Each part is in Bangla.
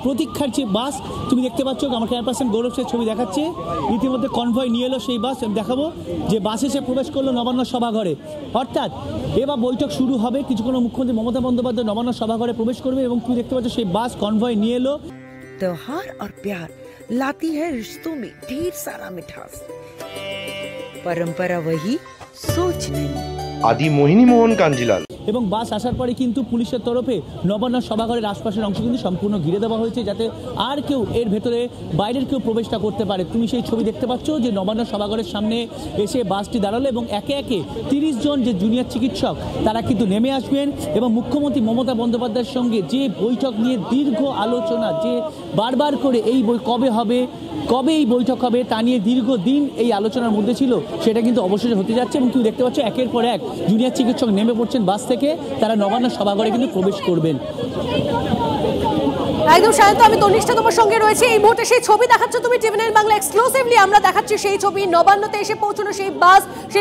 প্রতীক্ষার যে বাস তুমি দেখতে পাচ্ছ, আমার ক্যামেরা গৌরব সেই ছবি দেখাচ্ছে, ইতিমধ্যে কনভয় নিয়ে এলো সেই বাস। আমি দেখাবো যে বাস এসে প্রবেশ করলো নবান্ন সভাঘরে, অর্থাৎ এবার বৈঠক শুরু হবে। কিছুক্ষণ মুখ্যমন্ত্রী মমতা বন্দ্যোপাধ্যায় নবান্ন সভাঘরে প্রবেশ করবে এবং তুমি দেখতে পাচ্ছ সেই বাস কনভয় নিয়ে এলো। त्योहार और प्यार लाती है रिश्तों में ढेर सारा मिठास, परंपरा वही सोच नहीं। आदि मोहिनी मोहन कांजीलाल এবং বাস আসার পরে কিন্তু পুলিশের তরফে নবান্ন সভাঘরের আশপাশের অংশ কিন্তু সম্পূর্ণ ঘিরে দেওয়া হয়েছে, যাতে আর কেউ এর ভেতরে বাইরের কেউ প্রবেশটা করতে পারে। তুমি সেই ছবি দেখতে পাচ্ছ যে নবান্ন সভাঘরের সামনে এসে বাসটি দাঁড়ালো এবং একে একে 30 জন যে জুনিয়র চিকিৎসক তারা কিন্তু নেমে আসবেন এবং মুখ্যমন্ত্রী মমতা বন্দ্যোপাধ্যায়ের সঙ্গে যে বৈঠক নিয়ে দীর্ঘ আলোচনা, যে বারবার করে এই কবে হবে, কবে এই বৈঠক হবে তা নিয়ে দীর্ঘদিন এই আলোচনার মধ্যে ছিল, সেটা কিন্তু অবশেষে হতে যাচ্ছে। এবং তুমি দেখতে পাচ্ছ একের পর এক জুনিয়র চিকিৎসক নেমে পড়ছেন বাস থেকে, তারা নবান্ন সভাঘরে কিন্তু প্রবেশ করবেন। একদম সায়ন্ত, আমি তনিষ্ঠা তোমার সঙ্গে রয়েছে এই মুহূর্তে। সেই ছবি দেখাচ্ছ তুমি টিভিএন বাংলা এক্সক্লুসিভলি, আমরা দেখাচ্ছি সেই ছবি। নবান্নতে এসে পৌঁছানো সেই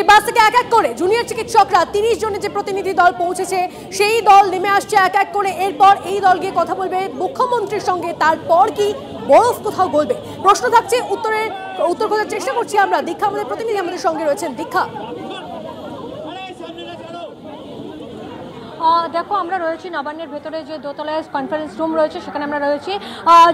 বাস থেকে এক এক করে জুনিয়র চিকিৎসকরা 30 জনের যে প্রতিনিধি দল পৌঁছেছে সেই দল নেমে আসছে এক এক করে। এরপর এই দল গিয়ে কথা বলবে মুখ্যমন্ত্রীর সঙ্গে, তারপর কি বরফ কোথাও গলবে? প্রশ্ন থাকছে, উত্তর খোঁজার চেষ্টা করছি আমরা। দীক্ষা আমাদের প্রতিনিধি আমাদের সঙ্গে রয়েছেন। দীক্ষা, দেখো আমরা রয়েছি নবান্নের ভেতরে যে দোতলায় কনফারেন্স রুম রয়েছে সেখানে আমরা রয়েছি।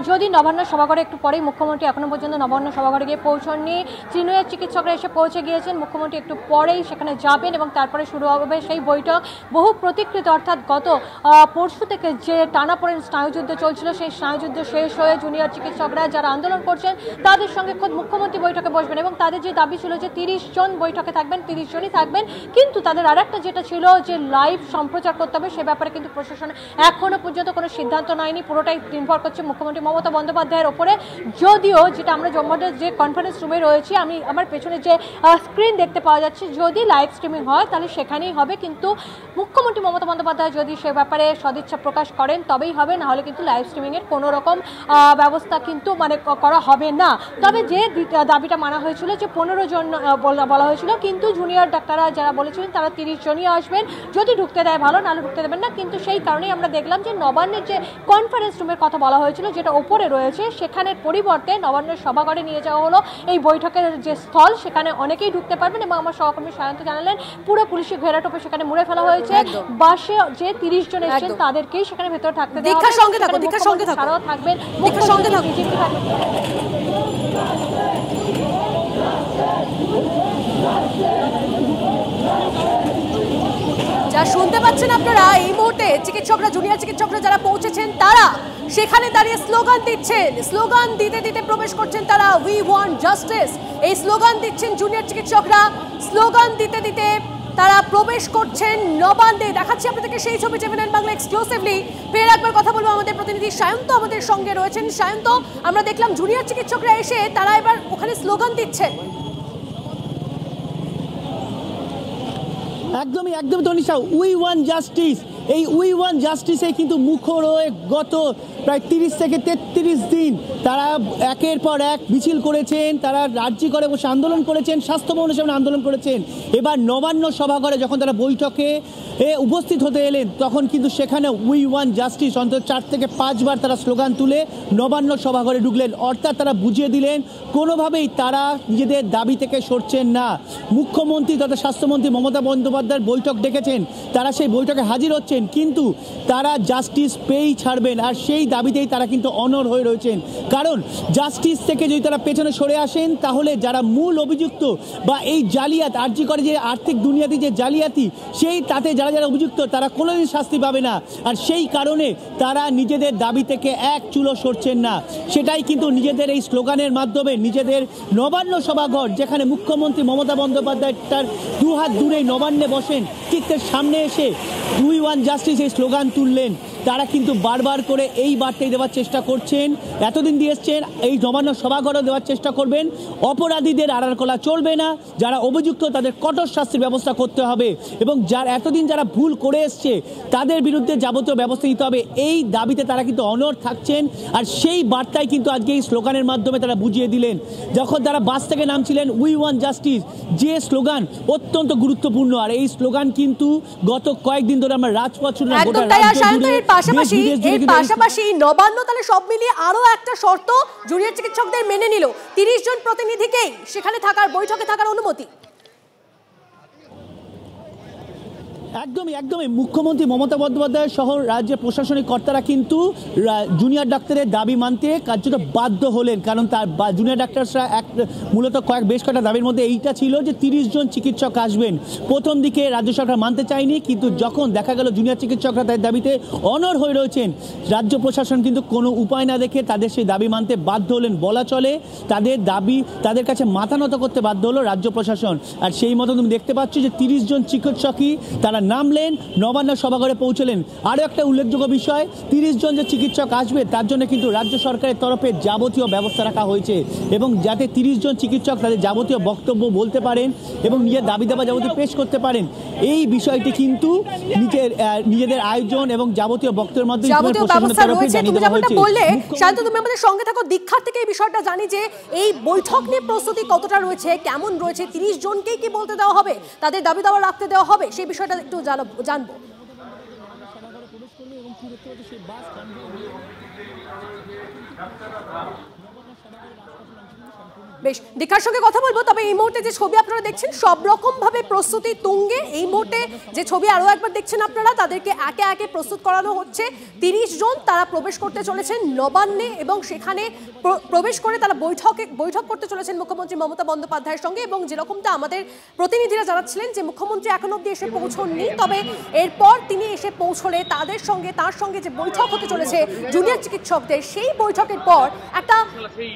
যদি নবান্ন সভাঘরে একটু পরেই মুখ্যমন্ত্রী এখনো পর্যন্ত নবান্ন সভাঘরে গিয়ে পৌঁছননি, জুনিয়র চিকিৎসকরা এসে পৌঁছে গিয়েছেন। মুখ্যমন্ত্রী একটু পরেই সেখানে যাবেন এবং তারপরে শুরু হবে সেই বৈঠক। বহু প্রতীক্ষিত, অর্থাৎ গত পরশু থেকে যে টানাপোড়েন স্নায়ুযুদ্ধ চলছিল সেই স্নায়ুযুদ্ধ শেষ হয়ে জুনিয়র চিকিৎসকরা যারা আন্দোলন করছেন তাদের সঙ্গে খোদ মুখ্যমন্ত্রী বৈঠকে বসবেন এবং তাদের যে দাবি ছিল যে 30 জন বৈঠকে থাকবেন, 30 জনই থাকবেন। কিন্তু তাদের আরেকটা যেটা ছিল যে লাইভ সম্প্রচার করতে হবে, সে ব্যাপারে কিন্তু প্রশাসন এখনো পর্যন্ত কোনো সিদ্ধান্ত নেয়নি। পুরোটাই নির্ভর করছে মুখ্যমন্ত্রী মমতা বন্দ্যোপাধ্যায়ের ওপরে। যদিও যেটা আমরা জম্মুদের যে কনফারেন্স রুমে রয়েছি, আমি আমার পেছনে যে স্ক্রিন দেখতে পাওয়া যাচ্ছে, যদি লাইভ স্ট্রিমিং হয় তাহলে সেখানেই হবে। কিন্তু মুখ্যমন্ত্রী মমতা বন্দ্যোপাধ্যায় যদি সে ব্যাপারে সদিচ্ছা প্রকাশ করেন তবেই হবে, না হলে কিন্তু লাইভ স্ট্রিমিংয়ের কোনো রকম ব্যবস্থা কিন্তু করা হবে না। তবে যে দাবিটা মানা হয়েছিল যে 15 জন বলা হয়েছিল, কিন্তু জুনিয়র ডাক্তাররা যারা বলেছিলেন তারা 30 জনই আসবেন, যদি ঢুকতে দেয় ভালো, নাহলে ঢুকতে দেবেন না। কিন্তু সেই কারণেই আমরা দেখলাম যে নবান্নের যে কনফারেন্স রুমের কথা বলা হয়েছিল যেটা ওপরে রয়েছে, সেখানের পরিবর্তে নবান্নের সভাঘরে নিয়ে যাওয়া হলো। এই বৈঠকের যে স্থল সেখানে অনেকেই ঢুকতে পারবেন এবং আমার সহকর্মী সায়ন্ত জানালেন পুরো পুলিশি ঘেরাটোপে সেখানে মুড়ে ফেলা হয়েছে। বাসে যে 30 জন এসেছেন তাদেরকেই সেখানে ভেতরে থাকতে দেওয়া হবে। দীক্ষার সঙ্গে থাকো, দীক্ষার সঙ্গে থাকো, থাকবেন দীক্ষার সঙ্গে থাকো। যা শুনতে পাচ্ছেন আপনারা এই মুহূর্তে, চিকিৎসকরা, জুনিয়র চিকিৎসকরা যারা পৌঁছেছেন তারা সেখানে দাঁড়িয়ে স্লোগান দিচ্ছেন। স্লোগান দিতে দিতে প্রবেশ করছেন তারা, উই ওয়ান্ট জাস্টিস। এই স্লোগান দিচ্ছেন জুনিয়র চিকিৎসকরা, স্লোগান দিতে দিতে তারা প্রবেশ করছেন নবান্নে। দেখাচ্ছি আপনাদেরকে সেই ছবি টিভিএন বাংলা এক্সক্লুসিভলি। ফের একবার কথা বলবো, আমাদের প্রতিনিধি সায়ন্ত আমাদের সঙ্গে রয়েছেন। সায়ন্ত, আমরা দেখলাম জুনিয়র চিকিৎসকরা এসে তারা এবার ওখানে স্লোগান দিচ্ছেন। একদমই তনিষ্ঠা, উই ওয়ান্ট জাস্টিস। এই উই ওয়ান্ট জাস্টিসে কিন্তু মুখর হয়ে গত প্রায় 30 থেকে 33 দিন তারা একের পর এক মিছিল করেছেন, তারা রাজ্যে করে বসে আন্দোলন করেছেন, স্বাস্থ্য ভবনের সামনে আন্দোলন করেছেন। এবার নবান্ন সভাঘরে যখন তারা বৈঠকে উপস্থিত হতে এলেন তখন কিন্তু সেখানে উই ওয়ান্ট জাস্টিস অন্তত 4 থেকে 5 বার তারা স্লোগান তুলে নবান্ন সভাঘরে ঢুকলেন। অর্থাৎ তারা বুঝিয়ে দিলেন কোনোভাবেই তারা নিজেদের দাবি থেকে সরছেন না। মুখ্যমন্ত্রী তথা স্বাস্থ্যমন্ত্রী মমতা বন্দ্যোপাধ্যায়ের বৈঠক ডেকেছেন, তারা সেই বৈঠকে হাজির হচ্ছেন, কিন্তু তারা জাস্টিস পেয়েই ছাড়বেন। আর সেই দাবিতেই তারা কিন্তু অনড় হয়ে রয়েছেন, কারণ জাস্টিস থেকে যদি তারা পেছনে সরে আসেন তাহলে যারা মূল অভিযুক্ত বা এই জালিয়াত আরজি করে যে আর্থিক দুনিয়াতে যে জালিয়াতি, সেই তাতে যারা যারা অভিযুক্ত তারা কোনোদিন শাস্তি পাবে না। আর সেই কারণে তারা নিজেদের দাবি থেকে এক চুলো সরছেন না। সেটাই কিন্তু নিজেদের এই স্লোগানের মাধ্যমে নিজেদের নবান্ন সভাঘর, যেখানে মুখ্যমন্ত্রী মমতা বন্দ্যোপাধ্যায় তার 2 হাত দূরে নবান্নে বসেন, ঠিক তার সামনে এসে উই ওয়ান্ট জাস্টিস এই স্লোগান তুললেন। তারা কিন্তু বারবার করে এই বার্তাই দেওয়ার চেষ্টা করছেন, এতদিন দিয়ে এসছেন, এই নবান্ন সভাঘরও দেওয়ার চেষ্টা করবেন। অপরাধীদের আড়াল করা চলবে না, যারা অভিযুক্ত তাদের কঠোর শাস্তির ব্যবস্থা করতে হবে এবং এতদিন যারা ভুল করে এসছে তাদের বিরুদ্ধে যাবতীয় ব্যবস্থা নিতে হবে। এই দাবিতে তারা কিন্তু অনড় থাকছেন। আর সেই বার্তাই কিন্তু আজকে এই স্লোগানের মাধ্যমে তারা বুঝিয়ে দিলেন। যখন তারা বাস থেকে নামছিলেন, উই ওয়ান্ট জাস্টিস যে স্লোগান অত্যন্ত গুরুত্বপূর্ণ, আর এই স্লোগান কিন্তু গত কয়েকদিন ধরে আমরা রাজপথ পাশাপাশি নবান্ন তাহলে সব মিলিয়ে আরো একটা শর্ত জুনিয়র চিকিৎসকদের মেনে নিল, 30 জন প্রতিনিধিকেই সেখানে থাকার, বৈঠকে থাকার অনুমতি। একদমই মুখ্যমন্ত্রী মমতা বন্দ্যোপাধ্যায় সহ রাজ্যের প্রশাসনিক কর্তারা কিন্তু জুনিয়র ডাক্তারের দাবি মানতে কার্যত বাধ্য হলেন, কারণ তার জুনিয়র ডাক্তাররা মূলত বেশ কয়েকটা দাবির মধ্যে এইটা ছিল যে 30 জন চিকিৎসক আসবেন। প্রথম দিকে রাজ্য সরকার মানতে চায়নি, কিন্তু যখন দেখা গেল জুনিয়র চিকিৎসকরা তাদের দাবিতে অনড় হয়ে রয়েছেন, রাজ্য প্রশাসন কিন্তু কোনো উপায় না দেখে তাদের সেই দাবি মানতে বাধ্য হলেন। বলা চলে তাদের দাবি তাদের কাছে মাথা নত করতে বাধ্য হলো রাজ্য প্রশাসন। আর সেই মতো তুমি দেখতে পাচ্ছ যে 30 জন চিকিৎসকই তারা নামলেন, নবান্ন সভাঘরে পৌঁছলেন। আরও একটা উল্লেখযোগ্য বিষয়, 30 জন যে চিকিৎসক আসবে তার জন্য কিন্তু রাজ্য সরকারের তরফে যাবতীয় ব্যবস্থা রাখা হয়েছে, এবং যাতে 30 জন চিকিৎসক তাদের যাবতীয় বক্তব্য বলতে পারেন এবং নিজের দাবি দাবা যাবতীয় পেশ করতে পারেন, এই বিষয়টি কিন্তু নিজেদের আয়োজন এবং যাবতীয় বক্তব্যের মাধ্যমে শান্ত, তুমি আমাদের সঙ্গে থাকো। দীক্ষার থেকে এই বিষয়টা জানি যে এই বৈঠক নিয়ে প্রস্তুতি কতটা রয়েছে, কেমন রয়েছে, 30 জনকেই কি বলতে দেওয়া হবে, তাদের দাবি দাবা রাখতে দেওয়া হবে, সেই বিষয়টা একটু জানবো। বেশ, দীক্ষার সঙ্গে কথা বলবো, তবে এই মুহূর্তে যে ছবি আপনারা দেখছেন সব রকম ভাবে প্রস্তুতি তুঙ্গে। এই মুহূর্তে যে ছবি আরো একবার দেখছেন আপনারা, তাদেরকে একে একে প্রস্তুত করানো হচ্ছে। 30 জন তারা প্রবেশ করতে চলেছেন নবান্নে, এবং সেখানে প্রবেশ করে তারা বৈঠক করতে চলেছেন মুখ্যমন্ত্রী মমতা বন্দ্যোপাধ্যায়ের সঙ্গে। এবং যেরকমটা আমাদের প্রতিনিধিরা জানাচ্ছিলেন যে মুখ্যমন্ত্রী এখন অব্দি এসে পৌঁছননি, তবে এরপর তিনি এসে পৌঁছলে তার সঙ্গে যে বৈঠক হতে চলেছে জুনিয়র চিকিৎসকদের, সেই বৈঠকের পর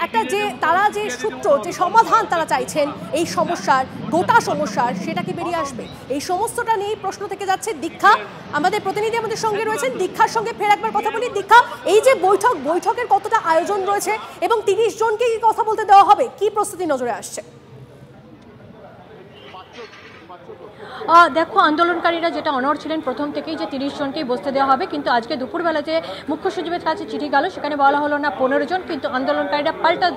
একটা যে তারা যে সূত্র, যে সমাধান তারা চাইছেন এই সমস্যার, গোটা সমস্যার, সেটা কি বেরিয়ে আসবে? এই সমস্তটা নিয়ে প্রশ্ন থেকে যাচ্ছে। দীক্ষা আমাদের প্রতিনিধি আমাদের সঙ্গে রয়েছেন, দীক্ষার সঙ্গে ফের একবার কথা বলি। দীক্ষা, এই যে বৈঠকের কতটা আয়োজন রয়েছে এবং 30 জনকে কি কথা বলতে দেওয়া হবে, কি প্রস্তুতি নজরে আসছে? দেখো, আন্দোলনকারীরা যেটা অনড় ছিলেন প্রথম থেকেই যে 30 জনকেই বসতে দেওয়া হবে, কিন্তু আজকে দুপুরবেলা যে মুখ্য সচিবের কাছে চিঠি গেল সেখানে বলা হলো না 15 জন, কিন্তু আন্দোলনকারীরা পাল্টা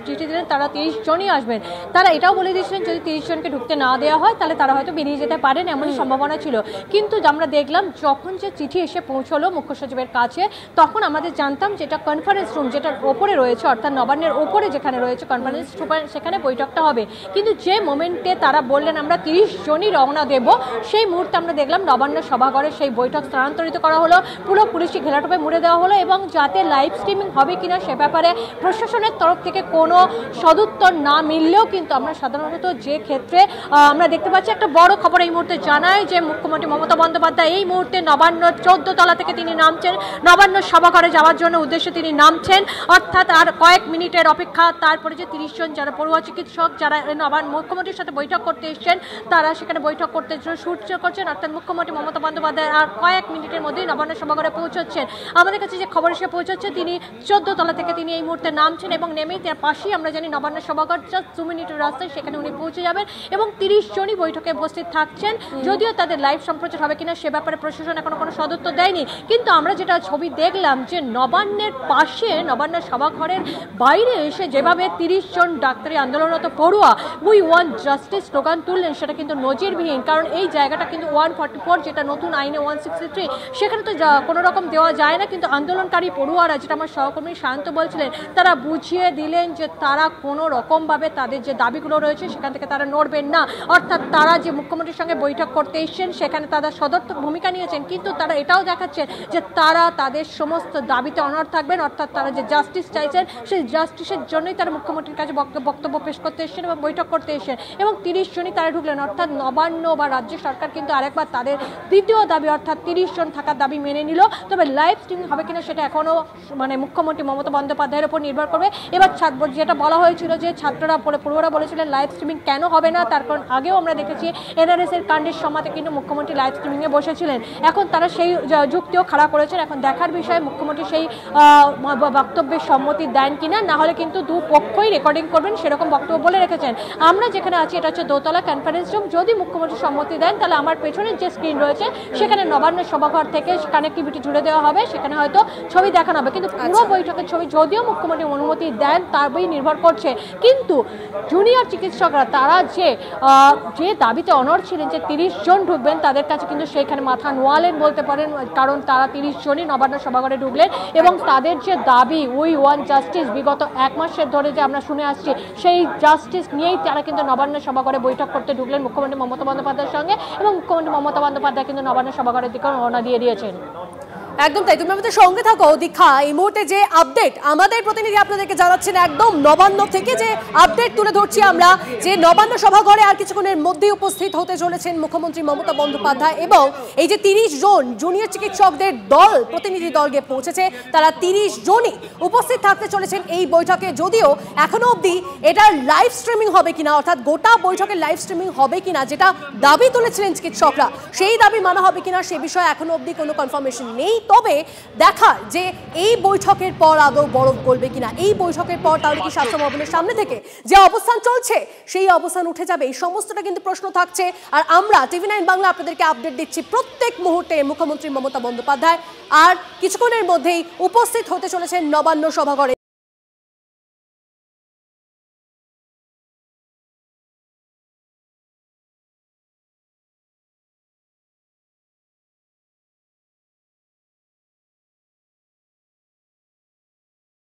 চিঠি দিলেন তারা 30 জনই আসবেন। তারা এটাও বলে দিয়েছিলেন যদি 30 জনকে ঢুকতে না দেওয়া হয় তাহলে তারা হয়তো বেরিয়ে যেতে পারেন, এমনই সম্ভাবনা ছিল। কিন্তু আমরা দেখলাম যখন যে চিঠি এসে পৌঁছলো মুখ্য সচিবের কাছে, তখন আমাদের জানতাম যেটা কনফারেন্স রুম যেটার ওপরে রয়েছে, অর্থাৎ নবান্নের ওপরে যেখানে রয়েছে কনফারেন্স রুম, সেখানে বৈঠকটা হবে। কিন্তু যে মোমেন্টে তারা বললেন আমরা 30 জনই রওনা দেব, সেই মুহূর্তে আমরা দেখলাম নবান্ন সভাঘরে সেই বৈঠক স্থানান্তরিত করা হলো, পুরো পুলিশি ঘেরাটোপে মুড়ে দেওয়া হলো, এবং যাতে লাইভ স্ট্রিমিং হবে কিনা সে ব্যাপারে প্রশাসনের তরফ থেকে কোনো সদুত্তর না মিললেও কিন্তু আমরা সাধারণত যে ক্ষেত্রে আমরা দেখতে পাচ্ছি একটা বড় খবর এই মুহূর্তে জানায় যে মুখ্যমন্ত্রী মমতা বন্দ্যোপাধ্যায় এই মুহূর্তে নবান্ন 14 তলা থেকে তিনি নামছেন, নবান্ন সভাঘরে যাওয়ার জন্য উদ্দেশ্যে তিনি নামছেন। অর্থাৎ আর কয়েক মিনিটের অপেক্ষা, তারপরে যে 30 জন যারা পড়ুয়া চিকিৎসক যারা নবান্ন মুখ্যমন্ত্রীর সাথে বৈঠক করতে এসছেন তারা সেখানে বৈঠক করতে শুট করছেন, অর্থাৎ মুখ্যমন্ত্রী মমতা বন্দ্যোপাধ্যায় আর কয়েক মিনিটের মধ্যেই নবান্ন সভাঘরে পৌঁছচ্ছেন। আমাদের কাছে যে খবর এসে পৌঁছচ্ছে তিনি 14 তলা থেকে তিনি এই মুহূর্তে নামছেন, এবং নেমেই তার পাশেই আমরা জানি নবান্ন সভাঘর, জাস্ট 2 মিনিটের রাস্তায় সেখানে উনি পৌঁছে যাবেন, এবং 30 জনই বৈঠকে উপস্থিত থাকছেন। যদিও তাদের লাইভ সম্প্রচার হবে কিনা সে ব্যাপারে প্রশাসন এখনো কোনো সদুত্তর দেয়নি, কিন্তু আমরা যেটা ছবি দেখলাম যে নবান্নের পাশে নবান্ন সভাঘরের বাইরে এসে যেভাবে 30 জন ডাক্তারি আন্দোলনরত পড়ুয়া উই ওয়ান্ট জাস্টিস স্লোগান তুললেন সেটা কিন্তু নজিরবিহীন। কারণ এই জায়গাটা কিন্তু 144 যেটা নতুন আইনে 163 সেখানে তো কোনো রকম দেওয়া যায় না, কিন্তু আন্দোলনকারী পড়ুয়ারা, যেটা আমার সহকর্মী শান্ত বলছিলেন, তারা বুঝিয়ে দিলেন যে তারা কোনো রকমভাবে তাদের যে দাবিগুলো রয়েছে সেখান থেকে তারা নড়বেন না। অর্থাৎ তারা যে মুখ্যমন্ত্রীর সঙ্গে বৈঠক করতে এসছেন সেখানে তারা সদর্থক ভূমিকা নিয়েছেন, কিন্তু তারা এটাও দেখাচ্ছেন যে তারা তাদের সমস্ত দাবিতে অনড় থাকবেন। অর্থাৎ তারা যে জাস্টিস চাইছেন সেই জাস্টিসের জন্যই তারা মুখ্যমন্ত্রীর কাছে বক্তব্য পেশ করতে এসছেন এবং বৈঠক করতে এসছেন, এবং 30 জনই তারা ঢুকলেন। অর্থাৎ নবান্ন বা রাজ্য সরকার কিন্তু আরেকবার তাদের দ্বিতীয় দাবি অর্থাৎ 30 জন থাকার দাবি মেনে নিল। তবে লাইভ স্ট্রিমিং হবে কিনা সেটা এখনও মুখ্যমন্ত্রী মমতা বন্দ্যোপাধ্যায়ের উপর নির্ভর করবে। এবার যেটা বলা হয়েছিল যে ছাত্ররা পড়ুয়ারা বলেছিলেন লাইভ স্ট্রিমিং কেন হবে না, তার কারণ আগেও আমরা দেখেছি এনআরএস এর কাণ্ডের সময়তে কিন্তু মুখ্যমন্ত্রী লাইভ স্ট্রিমিংয়ে বসেছিলেন। এখন তারা সেই যুক্তিও খাড়া করেছেন। এখন দেখার বিষয়ে মুখ্যমন্ত্রী সেই বক্তব্যের সম্মতি দেন কিনা, না হলে কিন্তু দুপক্ষই রেকর্ডিং করবেন সেরকম বক্তব্য বলে রেখেছেন। আমরা যেখানে আছি এটা হচ্ছে দোতলা কনফারেন্স রুম, যদি মুখ্যমন্ত্রী সম্মতি দেন তাহলে আমার পেছনের যে স্ক্রিন রয়েছে সেখানে নবান্ন সভাঘর থেকে কানেক্টিভিটি জুড়ে দেওয়া হবে, সেখানে হয়তো ছবি দেখানো হবে। কিন্তু পুরো বৈঠকের ছবি যদিও মুখ্যমন্ত্রী অনুমতি দেন তার বই নির্ভর করছে, কিন্তু জুনিয়র চিকিৎসকরা তারা যে দাবিতে অনড় ছিলেন যে 30 জন ঢুকবেন, তাদের কাছে কিন্তু সেখানে মাথা নোয়ালেন বলতে পারেন, কারণ তারা 30 জনই নবান্ন সভাঘরে ঢুকলেন এবং তাদের যে দাবি উই ওয়ান জাস্টিস, বিগত 1 মাসের ধরে যে আমরা শুনে আসছি সেই জাস্টিস নিয়েই তারা কিন্তু নবান্ন সভাঘরে বৈঠক করতে ঢুকলেন মুখ্যমন্ত্রী মমতা বন্দ্যোপাধ্যায়ের সঙ্গে, এবং মুখ্যমন্ত্রী মমতা বন্দ্যোপাধ্যায় কিন্তু নবান্ন সভাঘরের দিকে রওনা দিয়ে দিয়েছেন। একদম তাই, তুমি আমাদের সঙ্গে থাকো দীক্ষা। এই মুহূর্তে যে আপডেট আমাদের প্রতিনিধি আপনাদেরকে জানাচ্ছেন একদম নবান্ন থেকে, যে আপডেট তুলে ধরছি আমরা, যে নবান্ন সভাঘরে আর কিছুক্ষণের মধ্যেই উপস্থিত হতে চলেছেন মুখ্যমন্ত্রী মমতা বন্দ্যোপাধ্যায়, এবং এই যে 30 জন জুনিয়র চিকিৎসকদের দল, প্রতিনিধি দল গিয়ে পৌঁছেছে, তারা 30 জনই উপস্থিত থাকতে চলেছেন এই বৈঠকে। যদিও এখনো অবধি এটার লাইভ স্ট্রিমিং হবে কিনা, অর্থাৎ গোটা বৈঠকের লাইভ স্ট্রিমিং হবে কিনা, যেটা দাবি তুলেছিলেন চিকিৎসকরা, সেই দাবি মানা হবে কিনা সে বিষয়ে এখনো অবধি কোনো কনফার্মেশন নেই। তবে দেখার যে এই বৈঠকের পর আদৌ বরফ গলবে কিনা, এই বৈঠকের পর তাহলে কি স্বাস্থ্য ভবনের সামনে থেকে যে অবস্থান চলছে সেই অবস্থান উঠে যাবে, এই সমস্তটা কিন্তু প্রশ্ন থাকছে। আর আমরা TV9 বাংলা আপনাদেরকে আপডেট দিচ্ছি প্রত্যেক মুহূর্তে। মুখ্যমন্ত্রী মমতা বন্দ্যোপাধ্যায় আর কিছুক্ষণের মধ্যেই উপস্থিত হতে চলেছেন নবান্ন সভাঘরে।